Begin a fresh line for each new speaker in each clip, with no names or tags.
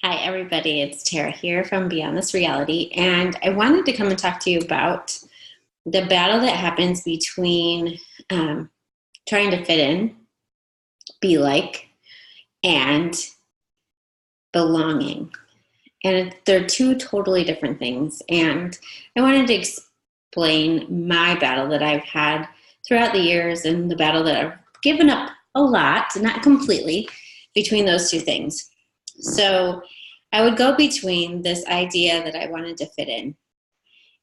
Hi, everybody. It's Tara here from Beyond This Reality, and I wanted to come and talk to you about the battle that happens between trying to fit in, be like, and belonging. And they're two totally different things. And I wanted to explain my battle that I've had throughout the years and the battle that I've given up a lot, not completely, between those two things. So I would go between this idea that I wanted to fit in.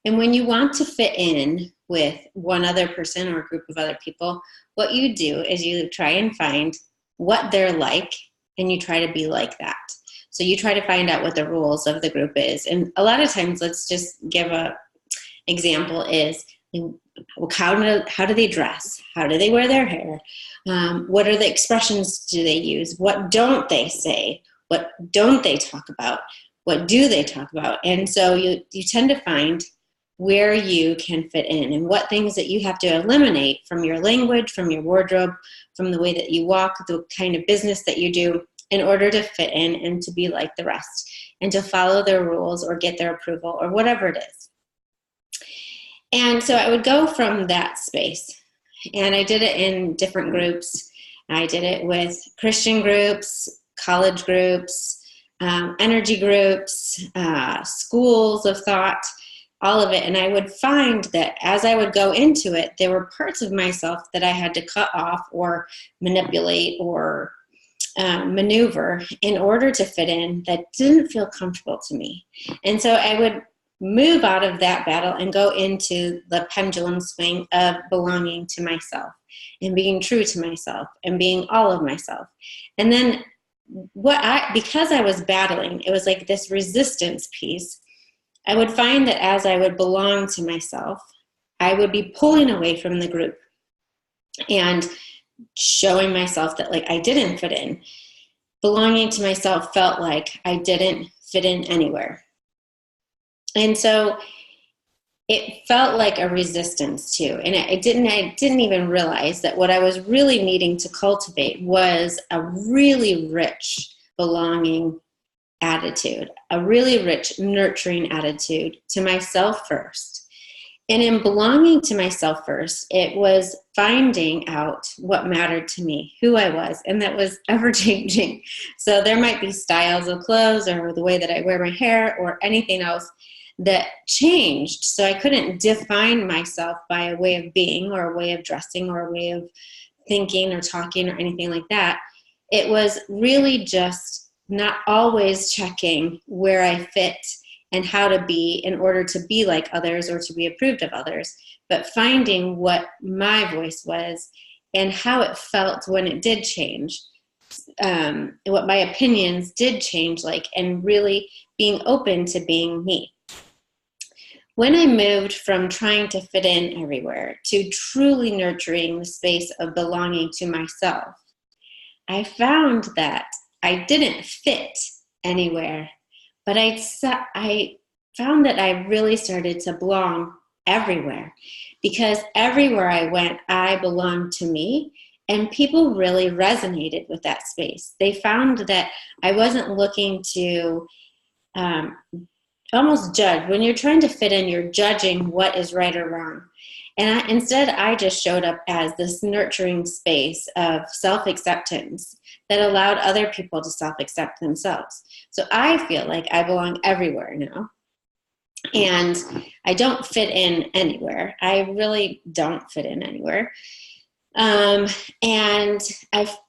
And when you want to fit in with one other person or a group of other people, what you do is you try and find what they're like and you try to be like that. So you try to find out what the rules of the group is. And a lot of times, let's just give a example is how do they dress? How do they wear their hair? What are the expressions do they use? What don't they say? What don't they talk about? What do they talk about? And so you tend to find where you can fit in and what things that you have to eliminate from your language, from your wardrobe, from the way that you walk, the kind of business that you do in order to fit in and to be like the rest and to follow their rules or get their approval or whatever it is. And so I would go from that space. And I did it in different groups. I did it with Christian groups, college groups, energy groups, schools of thought, all of it. And I would find that as I would go into it, there were parts of myself that I had to cut off or manipulate or maneuver in order to fit in that didn't feel comfortable to me. And so I would move out of that battle and go into the pendulum swing of belonging to myself and being true to myself and being all of myself. And then because I was battling, it was like this resistance piece. I would find that as I would belong to myself, I would be pulling away from the group and showing myself that like I didn't fit in. Belonging to myself felt like I didn't fit in anywhere. And so it felt like a resistance too. And I didn't even realize that what I was really needing to cultivate was a really rich belonging attitude, a really rich nurturing attitude to myself first. And in belonging to myself first, it was finding out what mattered to me, who I was, and that was ever changing. So there might be styles of clothes or the way that I wear my hair or anything else that changed. So I couldn't define myself by a way of being or a way of dressing or a way of thinking or talking or anything like that. It was really just not always checking where I fit and how to be in order to be like others or to be approved of others, but finding what my voice was and how it felt when it did change, what my opinions did change, and really being open to being me. When I moved from trying to fit in everywhere to truly nurturing the space of belonging to myself, I found that I didn't fit anywhere, but I found that I really started to belong everywhere, because everywhere I went, I belonged to me, and people really resonated with that space. They found that I wasn't looking to almost judge. When you're trying to fit in, you're judging what is right or wrong. And instead, I just showed up as this nurturing space of self-acceptance that allowed other people to self-accept themselves. So I feel like I belong everywhere now. And I don't fit in anywhere. I really don't fit in anywhere. But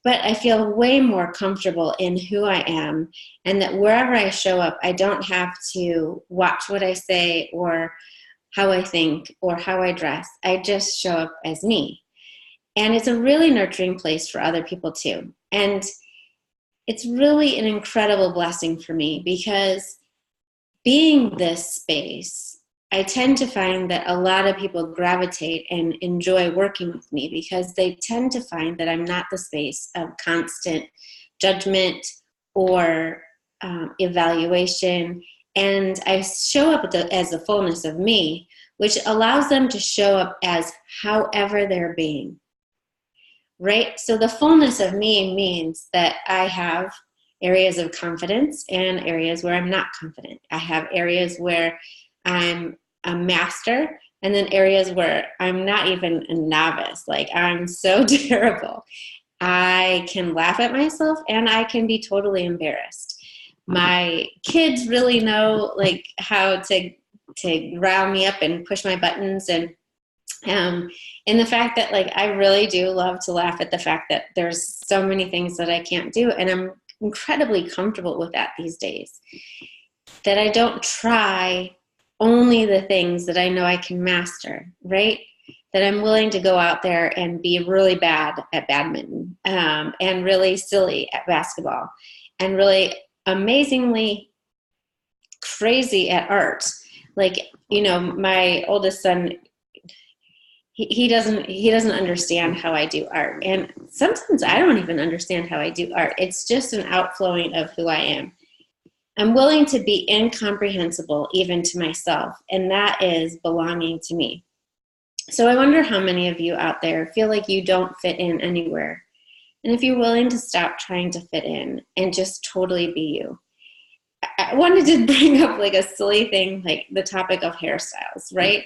I feel way more comfortable in who I am, and that wherever I show up, I don't have to watch what I say or how I think or how I dress. I just show up as me. And it's a really nurturing place for other people too. And it's really an incredible blessing for me, because being this space, I tend to find that a lot of people gravitate and enjoy working with me because they tend to find that I'm not the space of constant judgment or evaluation. And I show up as the fullness of me, which allows them to show up as however they're being. Right? So the fullness of me means that I have areas of confidence and areas where I'm not confident. I have areas where I'm a master, and then areas where I'm not even a novice. Like, I'm so terrible. I can laugh at myself and I can be totally embarrassed. My kids really know like how to rile me up and push my buttons, and the fact that like I really do love to laugh at the fact that there's so many things that I can't do, and I'm incredibly comfortable with that these days. That I don't try only the things that I know I can master, right? That I'm willing to go out there and be really bad at badminton, and really silly at basketball, and really amazingly crazy at art. Like, you know, my oldest son, he doesn't understand how I do art. And sometimes I don't even understand how I do art. It's just an outflowing of who I am. I'm willing to be incomprehensible even to myself, and that is belonging to me. So I wonder how many of you out there feel like you don't fit in anywhere. And if you're willing to stop trying to fit in and just totally be you. I wanted to bring up like a silly thing, like the topic of hairstyles, right?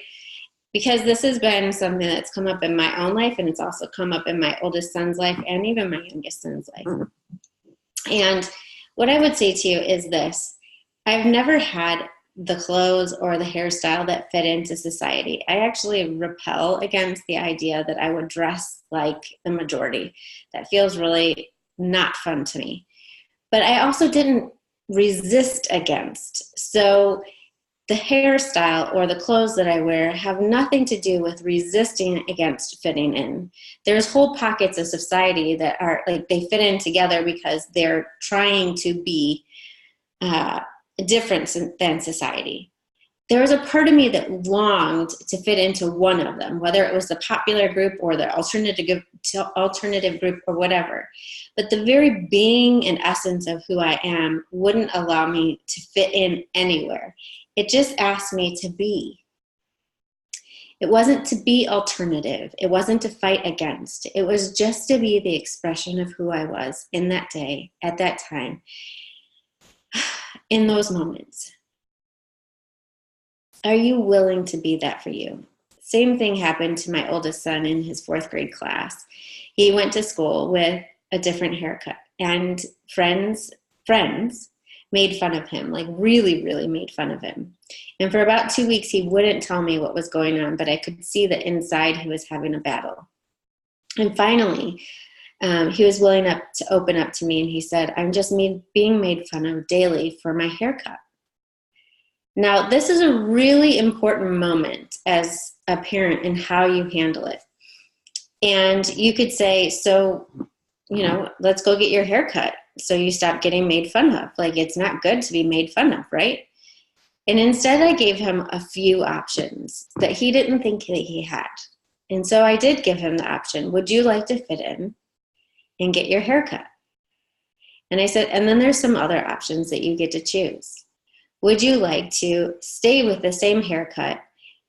Because this has been something that's come up in my own life, and it's also come up in my oldest son's life and even my youngest son's life. And what I would say to you is this: I've never had the clothes or the hairstyle that fit into society. I actually repel against the idea that I would dress like the majority. That feels really not fun to me. But I also didn't resist against. So the hairstyle or the clothes that I wear have nothing to do with resisting against fitting in. There's whole pockets of society that are like they fit in together because they're trying to be different than society. There was a part of me that longed to fit into one of them, whether it was the popular group or the alternative group or whatever. But the very being and essence of who I am wouldn't allow me to fit in anywhere. It just asked me to be. It wasn't to be alternative. It wasn't to fight against. It was just to be the expression of who I was in that day, at that time, in those moments. Are you willing to be that for you? Same thing happened to my oldest son in his 4th grade class. He went to school with a different haircut, and friends made fun of him, like really, really made fun of him. And for about 2 weeks, he wouldn't tell me what was going on, but I could see that inside he was having a battle. And finally, he was willing to open up to me, and he said, I'm just being made fun of daily for my haircut. Now, this is a really important moment as a parent in how you handle it. And you could say, so, let's go get your haircut so you stop getting made fun of. Like, it's not good to be made fun of, right? And instead, I gave him a few options that he didn't think that he had. And so I did give him the option, would you like to fit in and get your haircut? And I said, and then there's some other options that you get to choose. Would you like to stay with the same haircut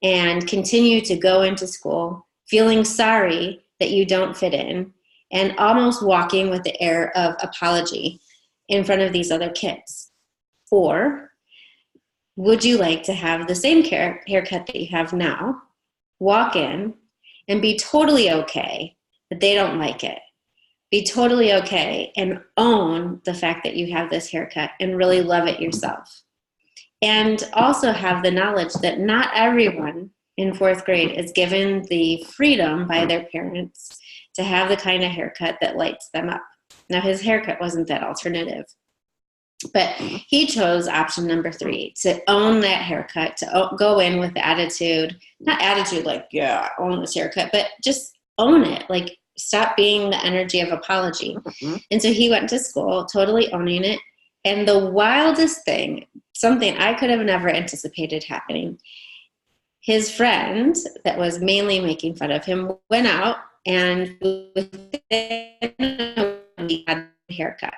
and continue to go into school feeling sorry that you don't fit in and almost walking with the air of apology in front of these other kids? Or would you like to have the same haircut that you have now, walk in and be totally okay that they don't like it? Be totally okay and own the fact that you have this haircut and really love it yourself. And also have the knowledge that not everyone in 4th grade is given the freedom by their parents to have the kind of haircut that lights them up. Now, his haircut wasn't that alternative, but he chose option number 3, to own that haircut, to go in with the attitude, not attitude like, yeah, own this haircut, but just own it. Like, stop being the energy of apology. And so he went to school totally owning it. And the wildest thing, something I could have never anticipated happening, his friend that was mainly making fun of him went out and within a week had a haircut.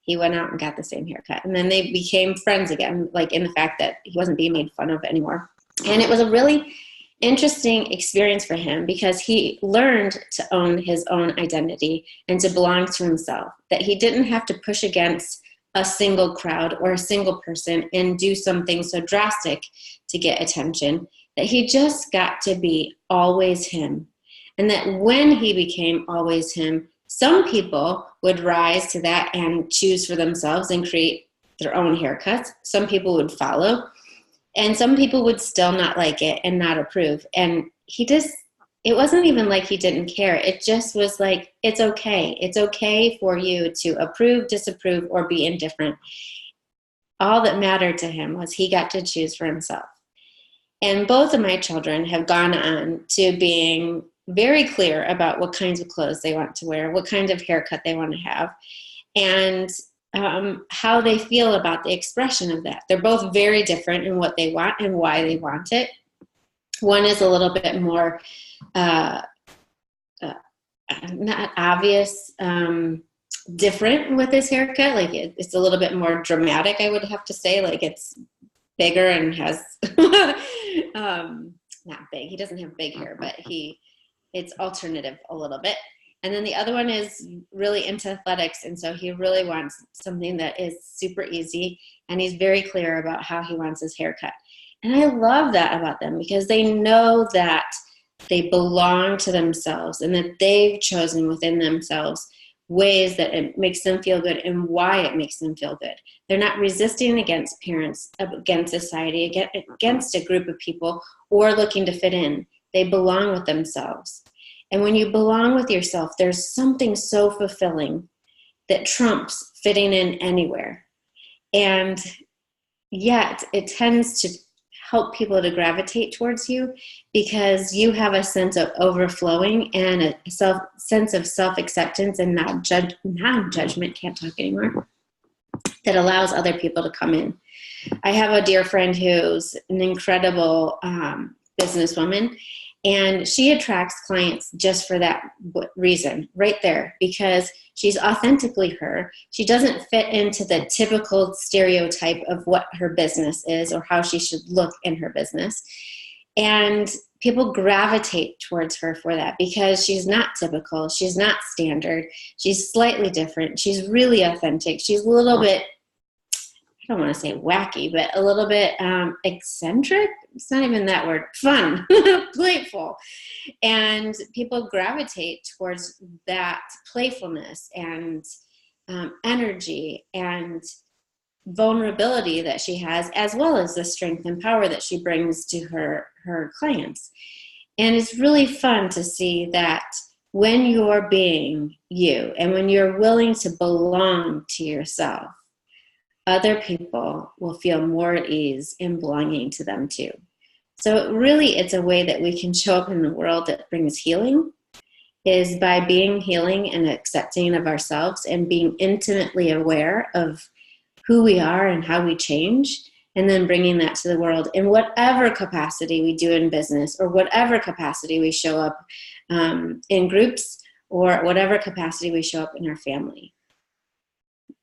He went out and got the same haircut. And then they became friends again, like in the fact that he wasn't being made fun of anymore. And it was a really interesting experience for him because he learned to own his own identity and to belong to himself, that he didn't have to push against a single crowd or a single person and do something so drastic to get attention, that he just got to be always him. And that when he became always him, some people would rise to that and choose for themselves and create their own haircuts. Some people would follow, and some people would still not like it and not approve. And it wasn't even like he didn't care. It just was like, it's okay. It's okay for you to approve, disapprove, or be indifferent. All that mattered to him was he got to choose for himself. And both of my children have gone on to being very clear about what kinds of clothes they want to wear, what kind of haircut they want to have, and how they feel about the expression of that. They're both very different in what they want and why they want it. One is a little bit more not obvious, different with his haircut. Like it's a little bit more dramatic, I would have to say. Like it's bigger and has not big. He doesn't have big hair, but it's alternative a little bit. And then the other one is really into athletics, and so he really wants something that is super easy, and he's very clear about how he wants his haircut. And I love that about them, because they know that they belong to themselves and that they've chosen within themselves ways that it makes them feel good and why it makes them feel good. They're not resisting against parents, against society, against a group of people, or looking to fit in. They belong with themselves. And when you belong with yourself, there's something so fulfilling that trumps fitting in anywhere. And yet it tends to help people to gravitate towards you, because you have a sense of overflowing and a sense of self-acceptance and non-judgment, can't talk anymore, that allows other people to come in. I have a dear friend who's an incredible businesswoman, and she attracts clients just for that reason right there, because she's authentically her. She doesn't fit into the typical stereotype of what her business is or how she should look in her business. And people gravitate towards her for that, because she's not typical. She's not standard. She's slightly different. She's really authentic. She's a little bit, I don't want to say wacky, but a little bit eccentric. It's not even that word. Fun, playful. And people gravitate towards that playfulness and energy and vulnerability that she has, as well as the strength and power that she brings to her clients. And it's really fun to see that when you're being you and when you're willing to belong to yourself, other people will feel more at ease in belonging to them too. So really, it's a way that we can show up in the world that brings healing, is by being healing and accepting of ourselves and being intimately aware of who we are and how we change, and then bringing that to the world in whatever capacity we do in business, or whatever capacity we show up in groups, or whatever capacity we show up in our family.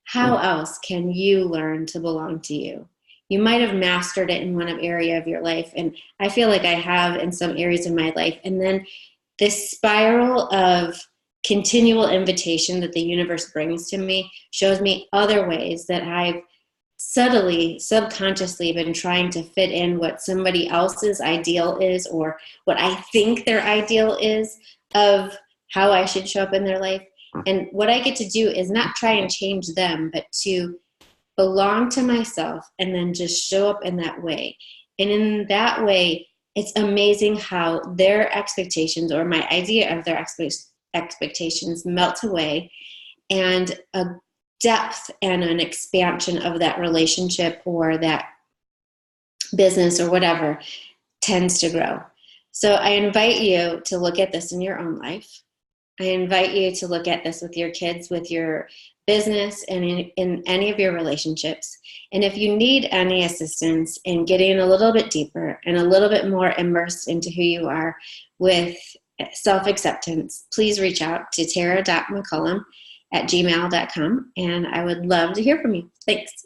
How else can you learn to belong to you? You might have mastered it in one area of your life, and I feel like I have in some areas of my life. And then this spiral of continual invitation that the universe brings to me shows me other ways that I've subtly, subconsciously been trying to fit in what somebody else's ideal is, or what I think their ideal is of how I should show up in their life. And what I get to do is not try and change them, but to belong to myself and then just show up in that way. And in that way, it's amazing how their expectations, or my idea of their expectations, melt away, and a depth and an expansion of that relationship or that business or whatever tends to grow. So I invite you to look at this in your own life. I invite you to look at this with your kids, with your business, and in any of your relationships. And if you need any assistance in getting a little bit deeper and a little bit more immersed into who you are with self-acceptance, please reach out to tara.mccullum@gmail.com, and I would love to hear from you. Thanks.